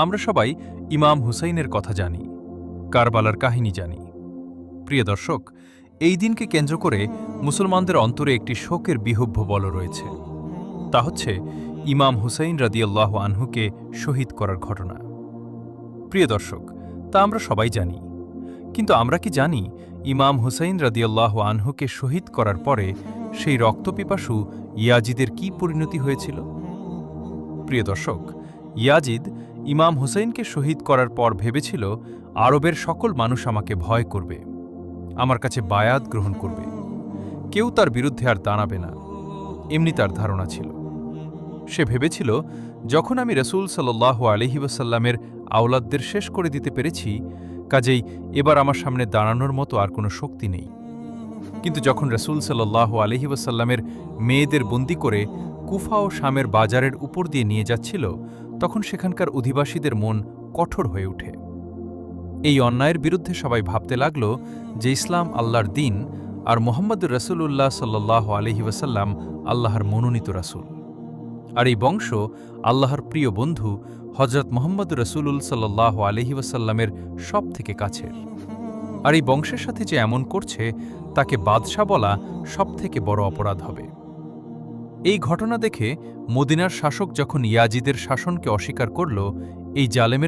আমরা সবাই ইমাম হুসাইনের কথা জানি, কারবালার কাহিনী জানি। প্রিয় দর্শক, এই দিনকে কেন্দ্র করে মুসলমানদের অন্তরে একটি শোকের বিহুব্য বল রয়েছে। তা হচ্ছে ইমাম হুসাইন রাদিয়াল্লাহু আনহুকে শহীদ করার ঘটনা। প্রিয় দর্শক, তা আমরা সবাই জানি, কিন্তু আমরা কি জানি ইমাম হুসাইন রাদিয়াল্লাহু আনহুকে শহীদ করার পরে সেই রক্তপিপাসু ইয়াজিদের কি পরিণতি হয়েছিল? প্রিয় দর্শক, ইয়াজিদ ইমাম হুসাইনকে শহীদ করার পর ভেবেছিল আরবের সকল মানুষ আমাকে ভয় করবে, আমার কাছে বায়াত গ্রহণ করবে, কেউ তার বিরুদ্ধে আর দাঁড়াবে না, এমনি তার ধারণা ছিল। সে ভেবেছিল যখন আমি রসুল সাল্লাল্লাহু আলাইহি ওয়াসাল্লামের আওলাদদের শেষ করে দিতে পেরেছি, কাজেই এবার আমার সামনে দাঁড়ানোর মতো আর কোনো শক্তি নেই। কিন্তু যখন রসুল সাল্লাল্লাহু আলাইহি ওয়াসাল্লামের মেয়েদের বন্দি করে কুফা ও শামের বাজারের উপর দিয়ে নিয়ে যাচ্ছিল, তখন সেখানকার অধিবাসীদের মন কঠোর হয়ে ওঠে। এই অন্যায়ের বিরুদ্ধে সবাই ভাবতে লাগল যে ইসলাম আল্লাহর দিন আর মুহাম্মদুর রাসূলুল্লাহ সাল্লাল্লাহু আলাইহি ওয়াসাল্লাম আল্লাহর মনোনীত রাসূল। আর এই বংশ আল্লাহর প্রিয় বন্ধু হযরত মুহাম্মদুর রাসূলুল সাল্লাল্লাহু আলাইহি ওয়াসাল্লামের সব থেকে কাছের। আর এই বংশের সাথে যে এমন করছে, তাকে বাদশা বলা সব থেকে বড় অপরাধ হবে। এই ঘটনা দেখে মদিনার শাসক যখন ইয়াজিদের শাসনকে অস্বীকার করল, এই জালেমের